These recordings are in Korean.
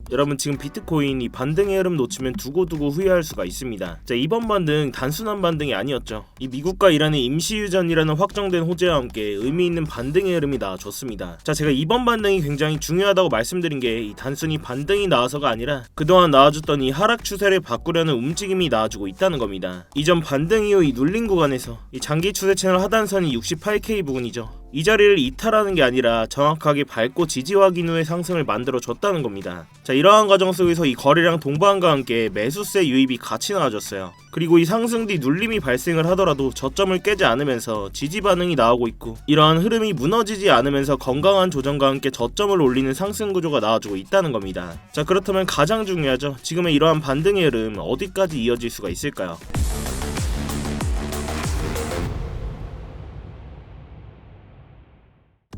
여러분 지금 비트코인 이 반등의 흐름 놓치면 두고두고 후회할 수가 있습니다. 자, 이번 반등 단순한 반등이 아니었죠. 이 미국과 이란의 임시휴전이라는 확정된 호재와 함께 의미 있는 반등의 흐름이 나와줬습니다. 자, 제가 이번 반등이 굉장히 중요하다고 말씀드린 게 이 단순히 반등이 나와서가 아니라 그동안 나와줬던 이 하락 추세를 바꾸려는 움직임이 나와주고 있다는 겁니다. 이전 반등 이후 이 눌린 구간에서 이 장기 추세 채널 하단선이 68K 부근이죠. 이 자리를 이탈하는 게 아니라 정확하게 밟고 지지 확인 후에 상승을 만들어줬다는 겁니다. 자, 이러한 과정 속에서 이 거래량 동반과 함께 매수세 유입이 같이 나와줬어요. 그리고 이 상승 뒤 눌림이 발생을 하더라도 저점을 깨지 않으면서 지지 반응이 나오고 있고, 이러한 흐름이 무너지지 않으면서 건강한 조정과 함께 저점을 올리는 상승 구조가 나와주고 있다는 겁니다. 자, 그렇다면 가장 중요하죠. 지금의 이러한 반등의 흐름 어디까지 이어질 수가 있을까요?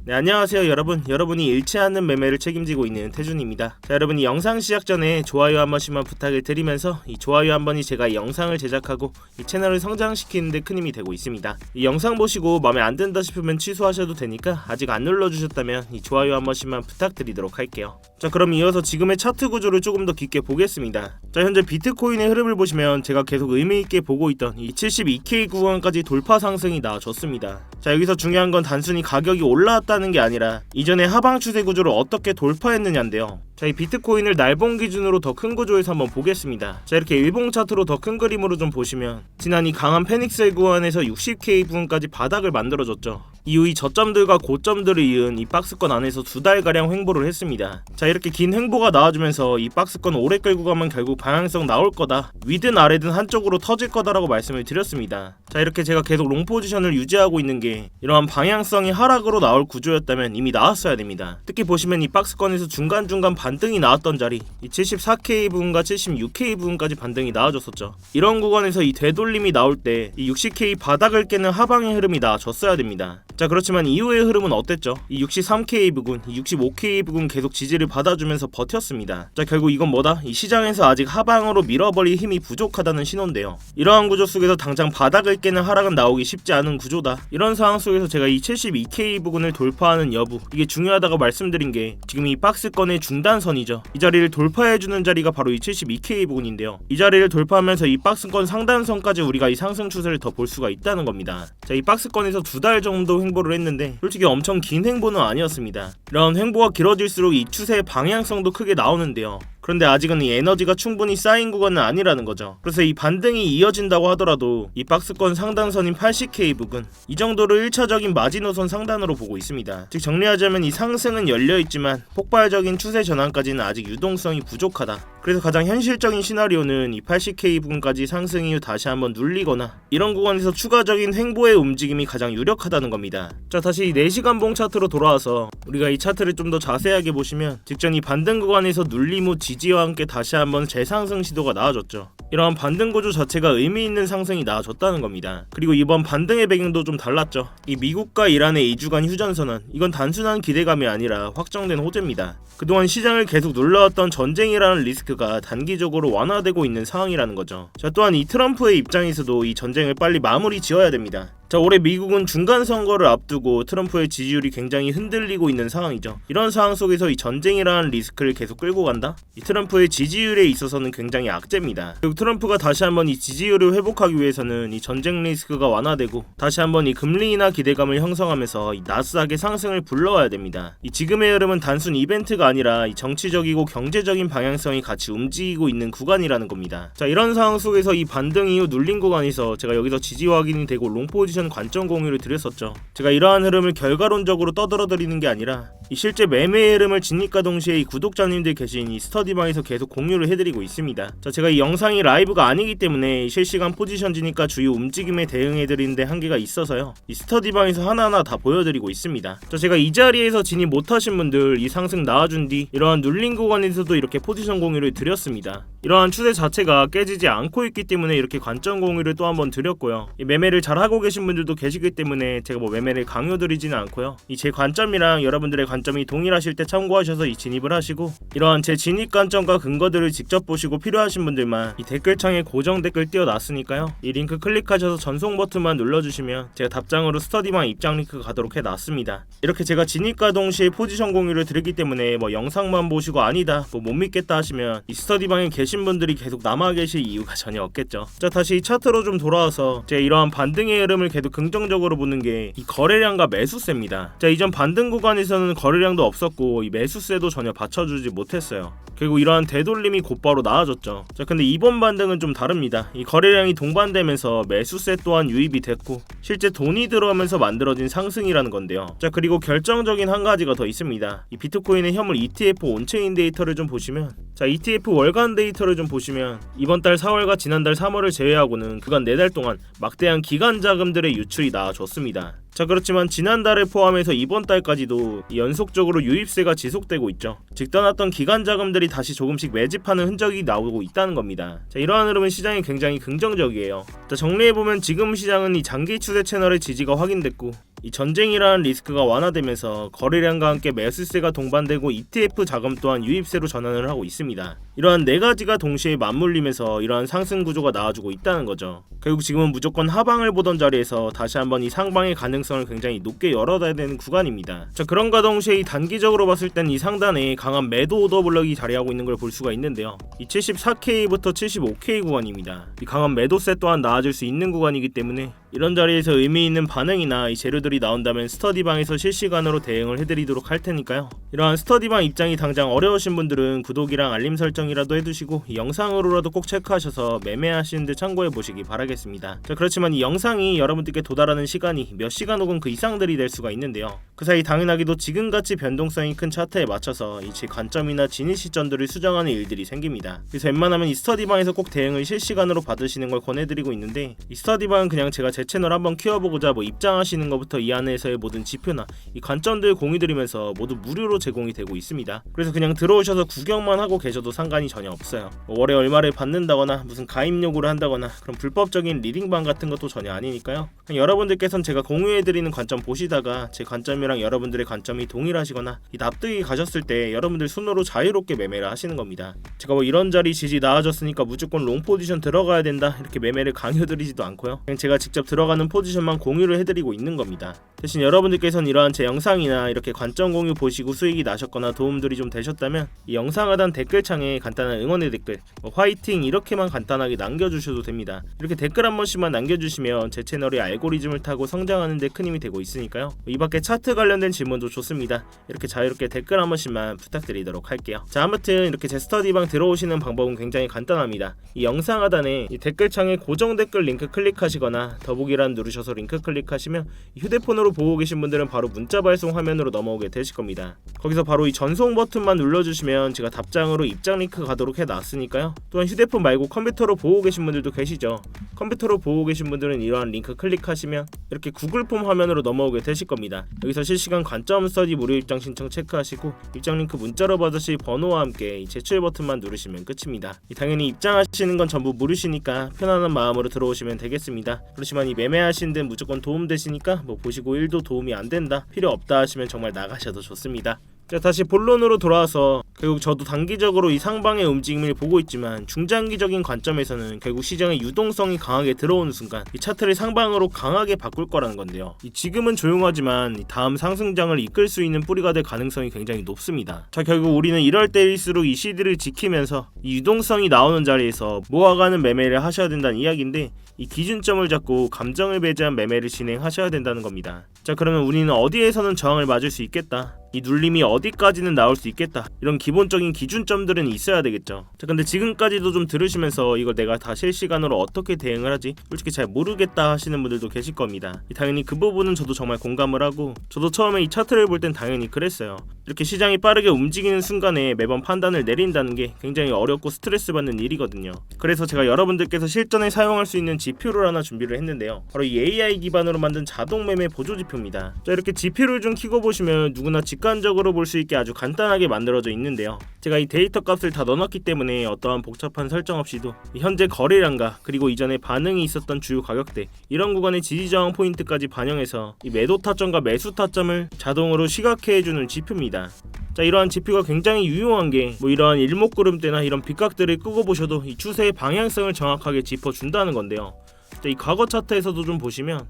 네, 안녕하세요 여러분. 여러분이 잃지 않는 매매를 책임지고 있는 태준입니다. 자, 여러분 이 영상 시작 전에 좋아요 한 번씩만 부탁을 드리면서 이 좋아요 한 번이 제가 이 영상을 제작하고 이 채널을 성장시키는 데 큰 힘이 되고 있습니다. 이 영상 보시고 마음에 안 든다 싶으면 취소하셔도 되니까 아직 안 눌러주셨다면 이 좋아요 한 번씩만 부탁드리도록 할게요. 자, 그럼 이어서 지금의 차트 구조를 조금 더 깊게 보겠습니다. 자, 현재 비트코인의 흐름을 보시면 제가 계속 의미있게 보고 있던 이 72K 구간까지 돌파 상승이 나와줬습니다. 자, 여기서 중요한 건 단순히 가격이 올라왔다는 게 아니라 이전의 하방 추세 구조를 어떻게 돌파했느냐인데요. 자, 이 비트코인을 날봉 기준으로 더 큰 구조에서 한번 보겠습니다. 자, 이렇게 일봉 차트로 더 큰 그림으로 좀 보시면 지난 이 강한 페닉셀 구간에서 60K 부분까지 바닥을 만들어줬죠. 이후 이 저점들과 고점들을 이은 이 박스권 안에서 2달가량 횡보를 했습니다. 자, 이렇게 긴 횡보가 나와주면서 이 박스권 오래 끌고 가면 결국 방향성 나올 거다, 위든 아래든 한쪽으로 터질 거다라고 말씀을 드렸습니다. 자, 이렇게 제가 계속 롱 포지션을 유지하고 있는 게 이러한 방향성이 하락으로 나올 구조였다면 이미 나왔어야 됩니다. 특히 보시면 이 박스권에서 중간중간 반등이 나왔던 자리, 이 74K 부분과 76K 부분까지 반등이 나와줬었죠. 이런 구간에서 이 되돌림이 나올 때 이 60K 바닥을 깨는 하방의 흐름이 나와줬어야 됩니다. 자, 그렇지만 이후의 흐름은 어땠죠? 이 63K 부근, 이 65K 부근 계속 지지를 받아주면서 버텼습니다. 자, 결국 이건 뭐다? 이 시장에서 아직 하방으로 밀어버릴 힘이 부족하다는 신호인데요. 이러한 구조 속에서 당장 바닥을 깨는 하락은 나오기 쉽지 않은 구조다. 이런 상황 속에서 제가 이 72K 부근을 돌파하는 여부, 이게 중요하다고 말씀드린 게 지금 이 박스권의 중단선이죠. 이 자리를 돌파해주는 자리가 바로 이 72K 부근인데요. 이 자리를 돌파하면서 이 박스권 상단선까지 우리가 이 상승 추세를 더 볼 수가 있다는 겁니다. 자, 이 박스권에서 2달 정도 횡보를 했는데 솔직히 엄청 긴 횡보는 아니었습니다. 이런 횡보가 길어질수록 이 추세의 방향성도 크게 나오는데요. 그런데 아직은 이 에너지가 충분히 쌓인 구간은 아니라는 거죠. 그래서 이 반등이 이어진다고 하더라도 이 박스권 상단선인 80K 부근, 이 정도를 1차적인 마지노선 상단으로 보고 있습니다. 즉 정리하자면 이 상승은 열려있지만 폭발적인 추세 전환까지는 아직 유동성이 부족하다. 그래서 가장 현실적인 시나리오는 이 80K 부근까지 상승 이후 다시 한번 눌리거나 이런 구간에서 추가적인 횡보의 움직임이 가장 유력하다는 겁니다. 자, 다시 이 4시간 봉 차트로 돌아와서 우리가 이 차트를 좀 더 자세하게 보시면 직전 이 반등 구간에서 눌림 후 지지와 함께 다시 한번 재상승 시도가 나와줬죠. 이러한 반등 구조 자체가 의미 있는 상승이 나와줬다는 겁니다. 그리고 이번 반등의 배경도 좀 달랐죠. 이 미국과 이란의 2주간 휴전선언, 이건 단순한 기대감이 아니라 확정된 호재입니다. 그동안 시장을 계속 눌러왔던 전쟁이라는 리스크가 단기적으로 완화되고 있는 상황이라는 거죠. 자, 또한 이 트럼프의 입장에서도 이 전쟁을 빨리 마무리 지어야 됩니다. 자, 올해 미국은 중간 선거를 앞두고 트럼프의 지지율이 굉장히 흔들리고 있는 상황이죠. 이런 상황 속에서 이 전쟁이라는 리스크를 계속 끌고 간다? 이 트럼프의 지지율에 있어서는 굉장히 악재입니다. 그리고 트럼프가 다시 한번 이 지지율을 회복하기 위해서는 이 전쟁 리스크가 완화되고 다시 한번 이 금리 인하 기대감을 형성하면서 이 나스닥의 상승을 불러와야 됩니다. 이 지금의 흐름은 단순 이벤트가 아니라 이 정치적이고 경제적인 방향성이 같이 움직이고 있는 구간이라는 겁니다. 자, 이런 상황 속에서 이 반등 이후 눌린 구간에서 제가 여기서 지지 확인이 되고 롱 포지션 관점 공유를 드렸었죠. 제가 이러한 흐름을 결과론적으로 떠들어드리는 게 아니라 이 실제 매매의 흐름을 진입과 동시에 이 구독자님들 계신 이 스터디방에서 계속 공유를 해드리고 있습니다. 자, 제가 이 영상이 라이브가 아니기 때문에 이 실시간 포지션 진입과 주요 움직임에 대응해드리는데 한계가 있어서요. 이 스터디방에서 하나하나 다 보여드리고 있습니다. 자, 제가 이 자리에서 진입 못하신 분들 이 상승 나와준 뒤 이러한 눌린 구간에서도 이렇게 포지션 공유를 드렸습니다. 이러한 추세 자체가 깨지지 않고 있기 때문에 이렇게 관점 공유를 또 한번 드렸고요. 이 매매를 잘 하고 계신 분들도 계시기 때문에 제가 뭐 매매를 강요드리지는 않고요. 이 제 관점이랑 여러분들의 관점 관점이 동일하실 때 참고하셔서 이 진입을 하시고, 이러한 제 진입 관점과 근거들을 직접 보시고 필요하신 분들만 이 댓글창에 고정 댓글 띄워놨으니까요. 이 링크 클릭하셔서 전송 버튼만 눌러주시면 제가 답장으로 스터디방 입장 링크 가도록 해놨습니다. 이렇게 제가 진입과 동시에 포지션 공유를 드리기 때문에 뭐 영상만 보시고 아니다 뭐 못 믿겠다 하시면 이 스터디방에 계신 분들이 계속 남아 계실 이유가 전혀 없겠죠. 자, 다시 이 차트로 좀 돌아와서 제가 이러한 반등의 흐름을 계속 긍정적으로 보는 게 이 거래량과 매수세입니다. 자, 이전 반등 구간에서는 거래량도 없었고 이 매수세도 전혀 받쳐주지 못했어요. 결국 이러한 되돌림이 곧바로 나아졌죠. 자, 근데 이번 반등은 좀 다릅니다. 이 거래량이 동반되면서 매수세 또한 유입이 됐고 실제 돈이 들어오면서 만들어진 상승이라는 건데요. 자, 그리고 결정적인 한 가지가 더 있습니다. 이 비트코인의 현물 ETF 온체인 데이터를 좀 보시면, 자, ETF 월간 데이터를 좀 보시면 이번 달 4월과 지난달 3월을 제외하고는 그간 4달 동안 막대한 기간 자금들의 유출이 나와줬습니다. 자, 그렇지만 지난달을 포함해서 이번 달까지도 연속적으로 유입세가 지속되고 있죠. 즉 떠났던 기간 자금들이 다시 조금씩 매집하는 흔적이 나오고 있다는 겁니다. 자, 이러한 흐름은 시장이 굉장히 긍정적이에요. 자, 정리해보면 지금 시장은 이 장기 추세 채널의 지지가 확인됐고 이 전쟁이라는 리스크가 완화되면서 거래량과 함께 매수세가 동반되고 ETF 자금 또한 유입세로 전환을 하고 있습니다. 이러한 네 가지가 동시에 맞물리면서 이러한 상승 구조가 나와주고 있다는 거죠. 결국 지금은 무조건 하방을 보던 자리에서 다시 한번 이 상방의 가능성을 굉장히 높게 열어둬야 되는 구간입니다. 자, 그런가 동시에 이 단기적으로 봤을 땐 이 상단에 강한 매도 오더 블럭이 자리하고 있는 걸 볼 수가 있는데요. 이 74K부터 75K 구간입니다. 이 강한 매도세 또한 나아질 수 있는 구간이기 때문에 이런 자리에서 의미 있는 반응이나 이 재료들이 나온다면 스터디방에서 실시간으로 대응을 해드리도록 할 테니까요. 이러한 스터디방 입장이 당장 어려우신 분들은 구독이랑 알림 설정이라도 해두시고 이 영상으로라도 꼭 체크하셔서 매매하시는데 참고해 보시기 바라겠습니다. 자, 그렇지만 이 영상이 여러분들께 도달하는 시간이 몇 시간 혹은 그 이상들이 될 수가 있는데요. 그 사이 당연하게도 지금같이 변동성이 큰 차트에 맞춰서 이 제 관점이나 진입 시점들을 수정하는 일들이 생깁니다. 그래서 웬만하면 이 스터디방에서 꼭 대응을 실시간으로 받으시는 걸 권해드리고 있는데, 이 스터디방은 그냥 제가 제 채널 한번 키워보고자 뭐 입장하시는 것부터 이 안에서의 모든 지표나 이 관점들 공유드리면서 모두 무료로 제공이 되고 있습니다. 그래서 그냥 들어오셔서 구경만 하고 계셔도 상관이 전혀 없어요. 뭐 월에 얼마를 받는다거나 무슨 가입 요구를 한다거나 그런 불법적인 리딩방 같은 것도 전혀 아니니까요. 그냥 여러분들께서는 제가 공유해드리는 관점 보시다가 제 관점이랑 여러분들의 관점이 동일하시거나 이 납득이 가셨을 때 여러분들 손으로 자유롭게 매매를 하시는 겁니다. 제가 뭐 이런 자리 지지 나아졌으니까 무조건 롱 포지션 들어가야 된다 이렇게 매매를 강요드리지도 않고요. 그냥 제가 직접 들어가는 포지션만 공유를 해드리고 있는 겁니다. 대신 여러분들께서는 이러한 제 영상이나 이렇게 관점 공유 보시고 수익이 나셨거나 도움들이 좀 되셨다면 이 영상 하단 댓글창에 간단한 응원의 댓글 뭐 화이팅 이렇게만 간단하게 남겨주셔도 됩니다. 이렇게 댓글 한 번씩만 남겨주시면 제 채널이 알고리즘을 타고 성장하는 데 큰 힘이 되고 있으니까요. 이 밖에 차트 관련된 질문도 좋습니다. 이렇게 자유롭게 댓글 한 번씩만 부탁드리도록 할게요. 자, 아무튼 이렇게 제 스터디방 들어오시는 방법은 굉장히 간단합니다. 이 영상 하단에 이 댓글창에 고정 댓글 링크 클릭하시거나 더보기란 누르셔서 링크 클릭하시면 휴대폰으로 보고 계신 분들은 바로 문자 발송 화면으로 넘어오게 되실 겁니다. 거기서 바로 이 전송 버튼만 눌러주시면 제가 답장으로 입장 링크 가도록 해놨으니까요. 또한 휴대폰 말고 컴퓨터로 보고 계신 분들도 계시죠. 컴퓨터로 보고 계신 분들은 이러한 링크 클릭하시면 이렇게 구글 폼 화면으로 넘어오게 되실 겁니다. 여기서 실시간 관점 스터디 무료 입장 신청 체크하시고 입장 링크 문자로 받으실 번호와 함께 이 제출 버튼만 누르시면 끝입니다. 당연히 입장하시는 건 전부 무료시니까 편안한 마음으로 들어오시면 되겠습니다. 그렇지만 이 매매하시는 데는 무조건 도움 되시니까 뭐 보시고 1도 도움이 안 된다, 필요 없다 하시면 정말 나가셔도 좋습니다. 자, 다시 본론으로 돌아와서 결국 저도 단기적으로 이 상방의 움직임을 보고 있지만 중장기적인 관점에서는 결국 시장의 유동성이 강하게 들어오는 순간 이 차트를 상방으로 강하게 바꿀 거라는 건데요. 지금은 조용하지만 다음 상승장을 이끌 수 있는 뿌리가 될 가능성이 굉장히 높습니다. 자, 결국 우리는 이럴 때일수록 이 시드를 지키면서 이 유동성이 나오는 자리에서 모아가는 매매를 하셔야 된다는 이야기인데, 이 기준점을 잡고 감정을 배제한 매매를 진행하셔야 된다는 겁니다. 자, 그러면 우리는 어디에서는 저항을 맞을 수 있겠다, 이 눌림이 어디까지는 나올 수 있겠다, 이런 기본적인 기준점들은 있어야 되겠죠. 자, 근데 지금까지도 좀 들으시면서 이걸 내가 다 실시간으로 어떻게 대응을 하지? 솔직히 잘 모르겠다 하시는 분들도 계실 겁니다. 당연히 그 부분은 저도 정말 공감을 하고, 저도 처음에 이 차트를 볼 땐 당연히 그랬어요. 이렇게 시장이 빠르게 움직이는 순간에 매번 판단을 내린다는 게 굉장히 어렵고 스트레스 받는 일이거든요. 그래서 제가 여러분들께서 실전에 사용할 수 있는 지표를 하나 준비를 했는데요. 바로 이 AI 기반으로 만든 자동 매매 보조 지표입니다. 자, 이렇게 지표를 좀 켜고 보시면 누구나 직관적으로 볼 수 있게 아주 간단하게 만들어져 있는데요. 제가 이 데이터 값을 다 넣어놨기 때문에 어떠한 복잡한 설정 없이도 현재 거래량과 그리고 이전에 반응이 있었던 주요 가격대, 이런 구간의 지지저항 포인트까지 반영해서 이 매도 타점과 매수 타점을 자동으로 시각화해주는 지표입니다. 자, 이러한 지표가 굉장히 유용한 게 이러한 일목구름대나 이런 빗각들을 끄고 보셔도 이 추세의 방향성을 정확하게 짚어준다는 건데요. 자, 이 과거 차트에서도 좀 보시면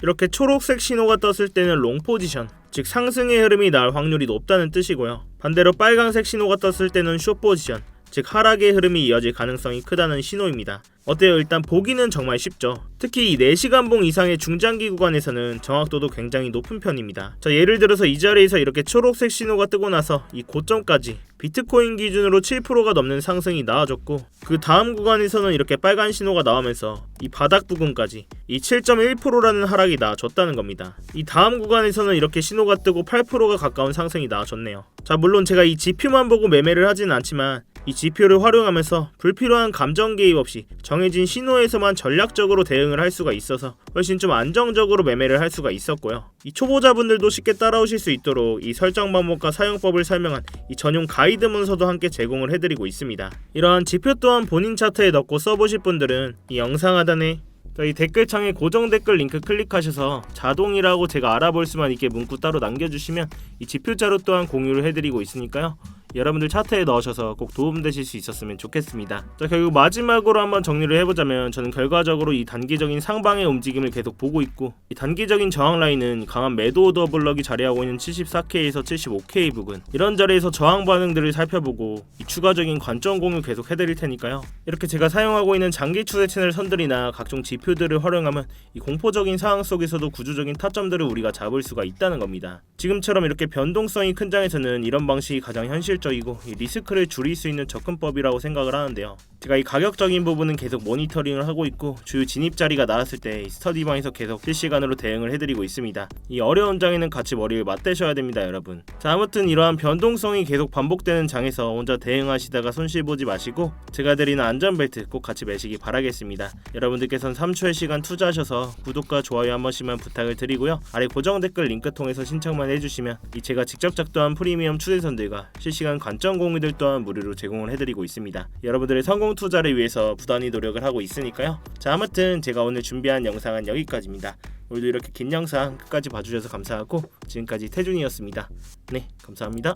이렇게 초록색 신호가 떴을 때는 롱 포지션, 즉 상승의 흐름이 나올 확률이 높다는 뜻이고요. 반대로 빨간색 신호가 떴을 때는 숏 포지션, 즉 하락의 흐름이 이어질 가능성이 크다는 신호입니다. 어때요? 일단 보기는 정말 쉽죠. 특히 이 4시간봉 이상의 중장기 구간에서는 정확도도 굉장히 높은 편입니다. 자, 예를 들어서 이 자리에서 이렇게 초록색 신호가 뜨고 나서 이 고점까지 비트코인 기준으로 7%가 넘는 상승이 나와줬고, 그 다음 구간에서는 이렇게 빨간 신호가 나오면서 이 바닥 부근까지 이 7.1%라는 하락이 나와줬다는 겁니다. 이 다음 구간에서는 이렇게 신호가 뜨고 8%가 가까운 상승이 나와줬네요. 자, 물론 제가 이 지표만 보고 매매를 하지는 않지만 이 지표를 활용하면서 불필요한 감정 개입 없이 정해진 신호에서만 전략적으로 대응을 할 수가 있어서 훨씬 좀 안정적으로 매매를 할 수가 있었고요. 이 초보자분들도 쉽게 따라오실 수 있도록 이 설정 방법과 사용법을 설명한 이 전용 가이드 문서도 함께 제공을 해드리고 있습니다. 이러한 지표 또한 본인 차트에 넣고 써보실 분들은 이 영상 하단에 이 댓글창에 고정 댓글 링크 클릭하셔서 자동이라고 제가 알아볼 수만 있게 문구 따로 남겨주시면 이 지표 자료 또한 공유를 해드리고 있으니까요. 여러분들 차트에 넣으셔서 꼭 도움되실 수 있었으면 좋겠습니다. 자, 결국 마지막으로 한번 정리를 해보자면 저는 결과적으로 이 단기적인 상방의 움직임을 계속 보고 있고, 이 단기적인 저항 라인은 강한 매도 오더 블럭이 자리하고 있는 74K에서 75K 부근, 이런 자리에서 저항 반응들을 살펴보고 이 추가적인 관점 공유 계속 해드릴 테니까요. 이렇게 제가 사용하고 있는 장기 추세 채널 선들이나 각종 지표들을 활용하면 이 공포적인 상황 속에서도 구조적인 타점들을 우리가 잡을 수가 있다는 겁니다. 지금처럼 이렇게 변동성이 큰 장에서는 이런 방식이 가장 현실적이고 이 리스크를 줄일 수 있는 접근법이라고 생각을 하는데요. 제가 이 가격적인 부분은 계속 모니터링을 하고 있고, 주요 진입 자리가 나왔을 때 이 스터디방에서 계속 실시간으로 대응을 해드리고 있습니다. 이 어려운 장에는 같이 머리를 맞대셔야 됩니다, 여러분. 자, 아무튼 이러한 변동성이 계속 반복되는 장에서 혼자 대응하시다가 손실 보지 마시고 제가 드리는 안전벨트 꼭 같이 매시기 바라겠습니다. 여러분들께서는 3초의 시간 투자하셔서 구독과 좋아요 한 번씩만 부탁을 드리고요. 아래 고정 댓글 링크 통해서 신청만 해주시면 이 제가 직접 작도한 프리미엄 추세선들과 실시간 관점 공유들 또한 무료로 제공을 해드리고 있습니다. 여러분들의 성공 투자를 위해서 부단히 노력을 하고 있으니까요. 자, 아무튼 제가 오늘 준비한 영상은 여기까지입니다. 오늘도 이렇게 긴 영상 끝까지 봐주셔서 감사하고 지금까지 태준이었습니다. 네, 감사합니다.